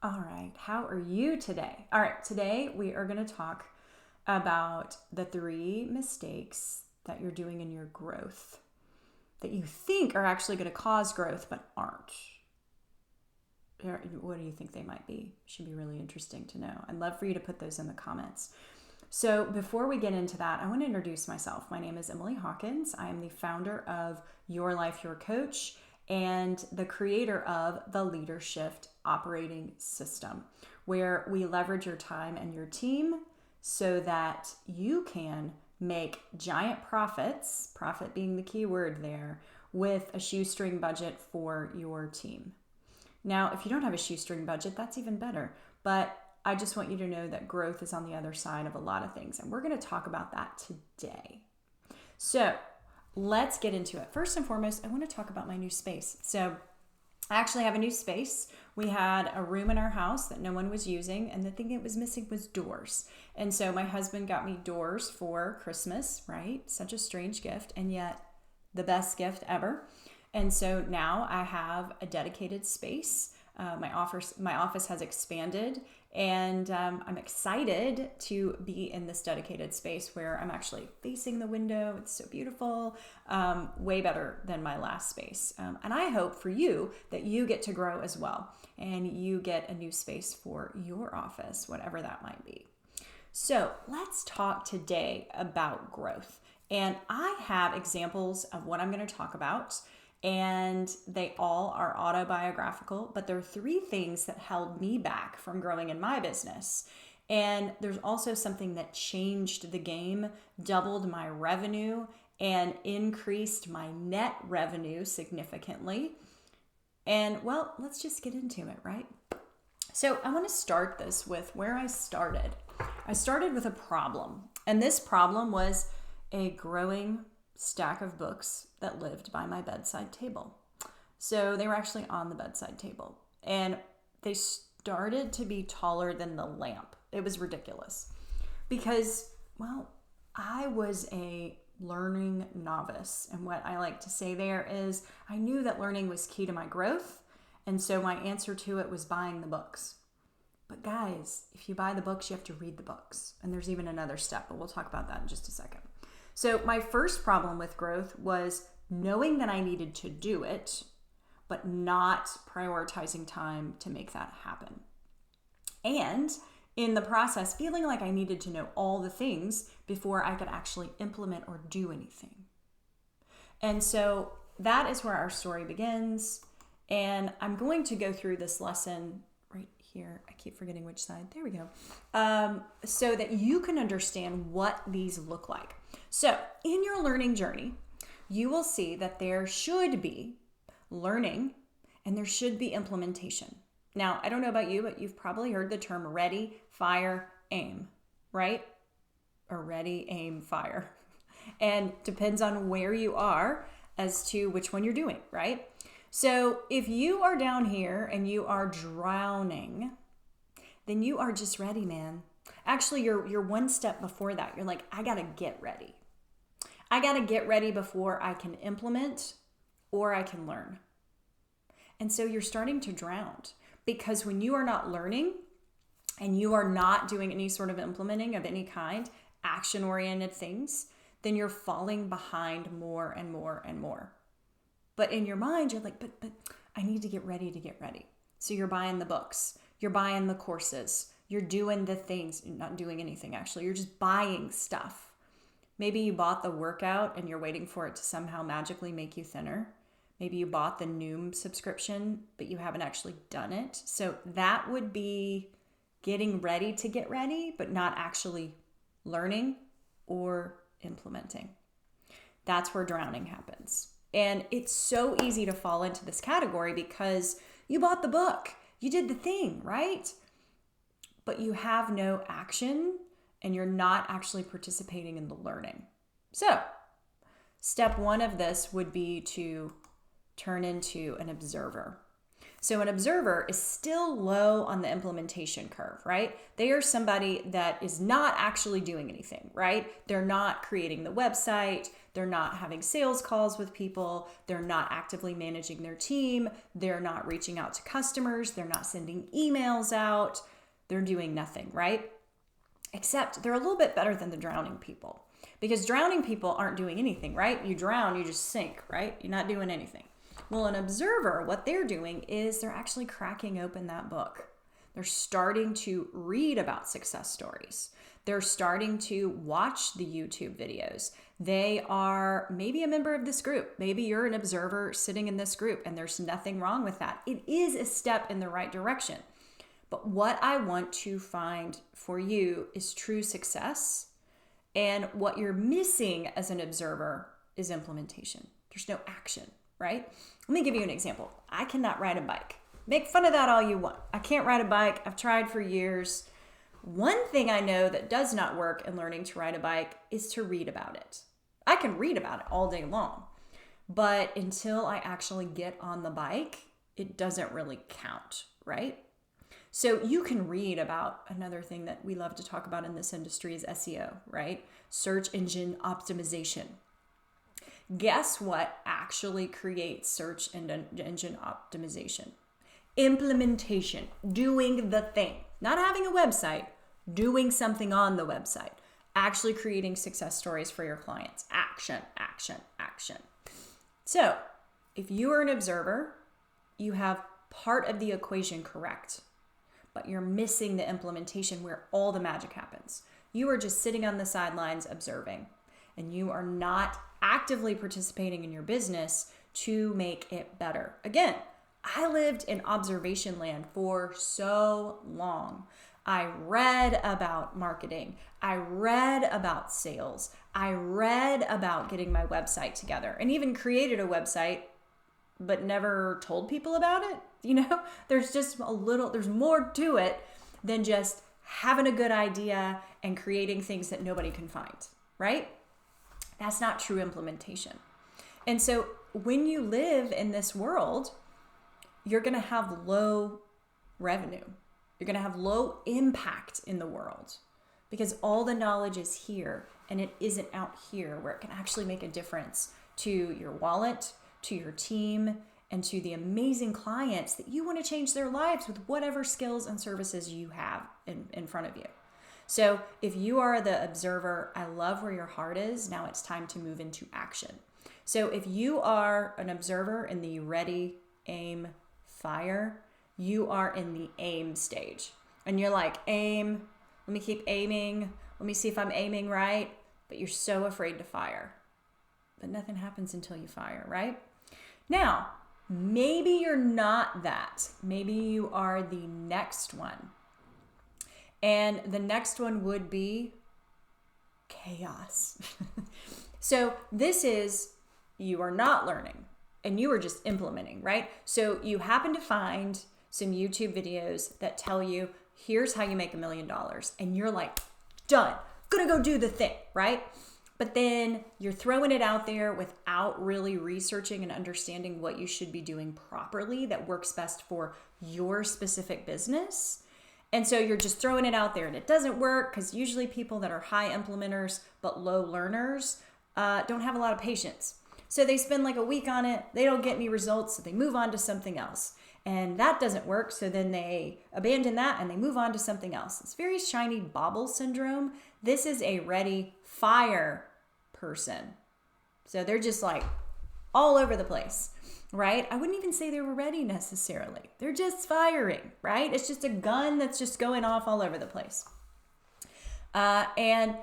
All right, how are you today? All right, today we are going to talk about the 3 mistakes that you're doing in your growth that you think are actually going to cause growth but aren't. What do you think they might be? Should be really interesting to know. I'd love for you to put those in the comments. So before we get into that, I want to introduce myself. My name is Emily Hawkins. I am the founder of Your Life, Your Coach and the creator of the Leadership Operating System, where we leverage your time and your team so that you can make giant profits, profit being the key word there, with a shoestring budget for your team. Now, if you don't have a shoestring budget, that's even better. But I just want you to know that growth is on the other side of a lot of things. And we're going to talk about that today. So let's get into it. First and foremost, I want to talk about my new space. So I actually have a new space. We had a room in our house that no one was using, and the thing it was missing was doors. And so my husband got me doors for Christmas, right? Such a strange gift, and yet the best gift ever. And so now I have a dedicated space. My office has expanded, and I'm excited to be in this dedicated space where I'm actually facing the window. It's so beautiful, way better than my last space. And I hope for you that you get to grow as well, and you get a new space for your office, whatever that might be. So let's talk today about growth. And I have examples of what I'm going to talk about. And they all are autobiographical, but there are 3 things that held me back from growing in my business. And there's also something that changed the game, doubled my revenue, and increased my net revenue significantly. And well, let's just get into it, right? So I want to start this with where I started. I started with a problem, and this problem was a growing stack of books that lived by my bedside table. So they were actually on the bedside table, and they started to be taller than the lamp. It was ridiculous because, well, I was a learning novice. And what I like to say there is I knew that learning was key to my growth. And so my answer to it was buying the books. But guys, if you buy the books, you have to read the books. And there's even another step, but we'll talk about that in just a second. So my first problem with growth was knowing that I needed to do it, but not prioritizing time to make that happen. And in the process, feeling like I needed to know all the things before I could actually implement or do anything. And so that is where our story begins. And I'm going to go through this lesson right here. I keep forgetting which side. There we go. So that you can understand what these look like. So in your learning journey, you will see that there should be learning and there should be implementation. Now, I don't know about you, but you've probably heard the term ready, fire, aim, right? Or ready, aim, fire. And depends on where you are as to which one you're doing, right? So if you are down here and you are drowning, then you are just ready, man. Actually, you're one step before that. You're like, I got to get ready. I got to get ready before I can implement or I can learn. And so you're starting to drown because when you are not learning and you are not doing any sort of implementing of any kind, action-oriented things, then you're falling behind more and more and more. But in your mind, you're like, but I need to get ready to get ready. So you're buying the books, you're buying the courses, you're doing the things, not doing anything actually, you're just buying stuff. Maybe you bought the workout and you're waiting for it to somehow magically make you thinner. Maybe you bought the Noom subscription, but you haven't actually done it. So that would be getting ready to get ready, but not actually learning or implementing. That's where drowning happens. And it's so easy to fall into this category because you bought the book, you did the thing, right? But you have no action and you're not actually participating in the learning. So, step 1 of this would be to turn into an observer. So an observer is still low on the implementation curve, right? They are somebody that is not actually doing anything, right? They're not creating the website. They're not having sales calls with people. They're not actively managing their team. They're not reaching out to customers. They're not sending emails out. They're doing nothing, right? Except they're a little bit better than the drowning people, because drowning people aren't doing anything, right? You drown, you just sink, right? You're not doing anything. Well, an observer, what they're doing is they're actually cracking open that book. They're starting to read about success stories. They're starting to watch the YouTube videos. They are maybe a member of this group. Maybe you're an observer sitting in this group, and there's nothing wrong with that. It is a step in the right direction. But what I want to find for you is true success. And what you're missing as an observer is implementation. There's no action, right? Let me give you an example. I cannot ride a bike. Make fun of that all you want. I can't ride a bike. I've tried for years. One thing I know that does not work in learning to ride a bike is to read about it. I can read about it all day long, but until I actually get on the bike, it doesn't really count, right? So you can read about another thing that we love to talk about in this industry is SEO, right? Search engine optimization. Guess what actually creates search engine optimization? Implementation, doing the thing, not having a website, doing something on the website, actually creating success stories for your clients. Action, action, action. So if you are an observer, you have part of the equation correct, but you're missing the implementation where all the magic happens. You are just sitting on the sidelines observing, and you are not actively participating in your business to make it better. Again, I lived in observation land for so long. I read about marketing. I read about sales. I read about getting my website together, and even created a website, but never told people about it. You know, there's more to it than just having a good idea and creating things that nobody can find, right? That's not true implementation. And so when you live in this world, you're going to have low revenue. You're going to have low impact in the world because all the knowledge is here and it isn't out here where it can actually make a difference to your wallet, to your team, and to the amazing clients that you want to change their lives with whatever skills and services you have in front of you. So if you are the observer, I love where your heart is. Now it's time to move into action. So if you are an observer in the ready, aim, fire, you are in the aim stage. And you're like, aim, let me keep aiming. Let me see if I'm aiming right. But you're so afraid to fire. But nothing happens until you fire, right? Now, maybe you're not that. Maybe you are the next one. And the next one would be chaos. So this is, you are not learning and you are just implementing, right? So you happen to find some YouTube videos that tell you, here's how you make $1 million. And you're like, done, gonna go do the thing, right? But then you're throwing it out there without really researching and understanding what you should be doing properly that works best for your specific business. And so you're just throwing it out there and it doesn't work because usually people that are high implementers but low learners don't have a lot of patience. So they spend like a week on it, they don't get any results, so they move on to something else. And that doesn't work, so then they abandon that and they move on to something else. It's very shiny bauble syndrome. This is a ready fire person. So they're just like all over the place, right? I wouldn't even say they were ready necessarily. They're just firing, right? It's just a gun that's just going off all over the place. And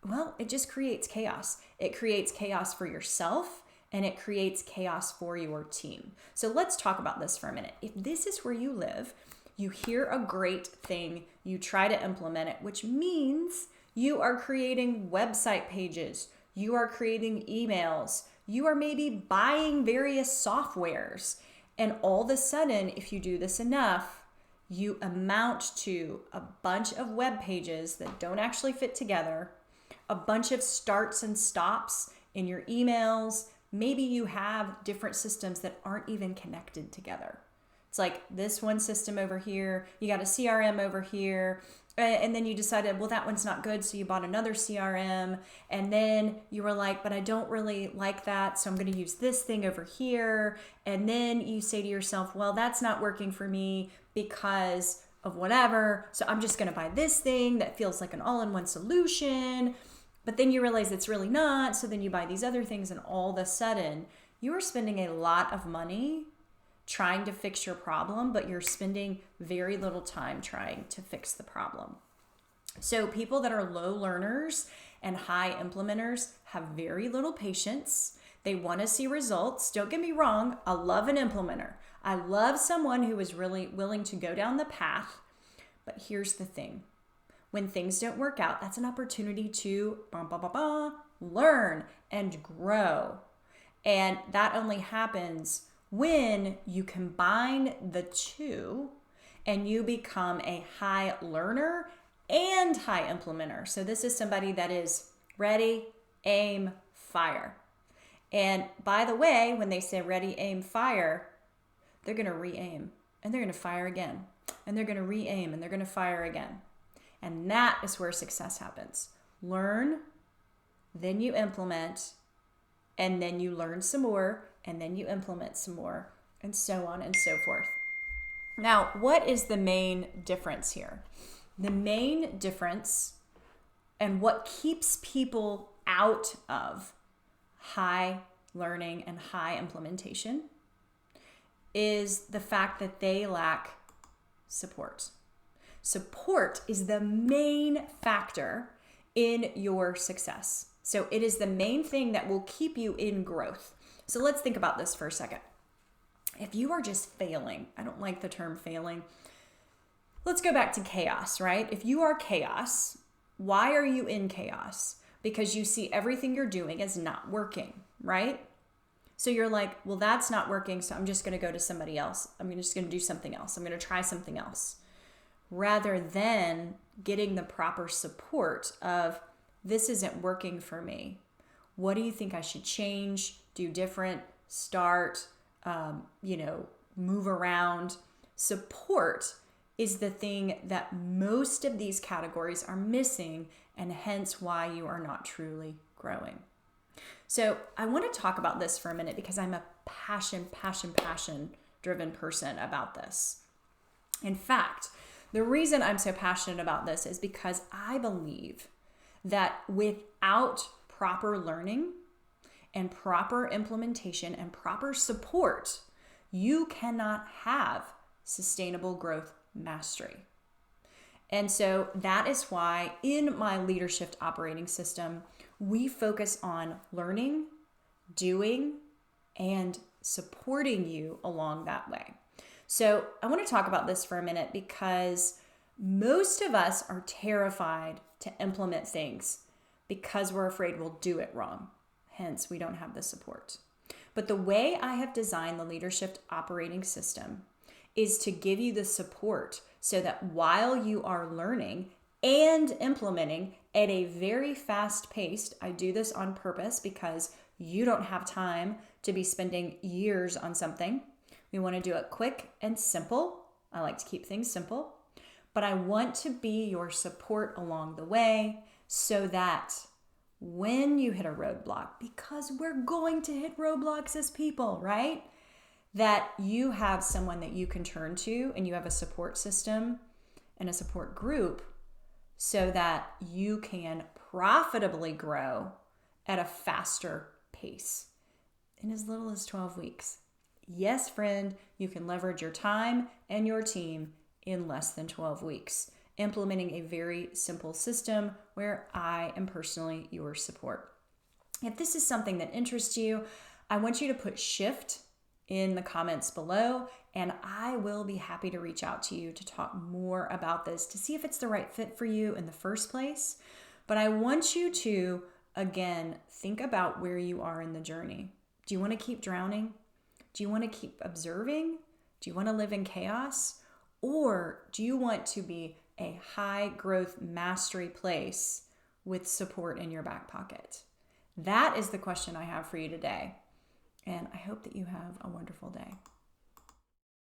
well, it just creates chaos. It creates chaos for yourself and it creates chaos for your team. So let's talk about this for a minute. If this is where you live, you hear a great thing, you try to implement it, which means you are creating website pages, you are creating emails, you are maybe buying various softwares. And all of a sudden, if you do this enough, you amount to a bunch of web pages that don't actually fit together, a bunch of starts and stops in your emails. Maybe you have different systems that aren't even connected together. It's like this one system over here, you got a CRM over here, and then you decided, well, that one's not good, so you bought another CRM, and then you were like, but I don't really like that, so I'm going to use this thing over here, and then you say to yourself, well, that's not working for me because of whatever, so I'm just going to buy this thing that feels like an all-in-one solution, but then you realize it's really not, so then you buy these other things, and all of a sudden, you are spending a lot of money trying to fix your problem, but you're spending very little time trying to fix the problem. So people that are low learners and high implementers have very little patience. They want to see results. Don't get me wrong, I love an implementer. I love someone who is really willing to go down the path. But here's the thing. When things don't work out, that's an opportunity to learn and grow. And that only happens when you combine the two and you become a high learner and high implementer. So this is somebody that is ready, aim, fire. And by the way, when they say ready, aim, fire, they're going to re-aim and they're going to fire again. And they're going to re-aim and they're going to fire again. And that is where success happens. Learn, then you implement, and then you learn some more, and then you implement some more, and so on and so forth. Now, what is the main difference here? The main difference and what keeps people out of high learning and high implementation is the fact that they lack support. Support is the main factor in your success. So it is the main thing that will keep you in growth. So let's think about this for a second. If you are just failing, I don't like the term failing. Let's go back to chaos, right? If you are chaos, why are you in chaos? Because you see everything you're doing as not working, right? So you're like, well, that's not working, so I'm just going to go to somebody else. I'm just going to do something else. I'm going to try something else. Rather than getting the proper support of, this isn't working for me. What do you think I should change, do different, start, move around? Support is the thing that most of these categories are missing, and hence why you are not truly growing. So I want to talk about this for a minute because I'm a passion driven person about this. In fact, the reason I'm so passionate about this is because I believe that without proper learning and proper implementation and proper support, you cannot have sustainable growth mastery. And so that is why in my leadership operating system, we focus on learning, doing, and supporting you along that way. So I want to talk about this for a minute because most of us are terrified to implement things because we're afraid we'll do it wrong. Hence, we don't have the support. But the way I have designed the leadership operating system is to give you the support so that while you are learning and implementing at a very fast pace, I do this on purpose because you don't have time to be spending years on something. We want to do it quick and simple. I like to keep things simple, but I want to be your support along the way so that when you hit a roadblock, because we're going to hit roadblocks as people, right? That you have someone that you can turn to and you have a support system and a support group so that you can profitably grow at a faster pace in as little as 12 weeks. Yes, friend, you can leverage your time and your team in less than 12 weeks, implementing a very simple system where I am personally your support. If this is something that interests you, I want you to put shift in the comments below, and I will be happy to reach out to you to talk more about this to see if it's the right fit for you in the first place. But I want you to, again, think about where you are in the journey. Do you want to keep drowning? Do you want to keep observing? Do you want to live in chaos? Or do you want to be a high growth mastery place with support in your back pocket? That is the question I have for you today. And I hope that you have a wonderful day.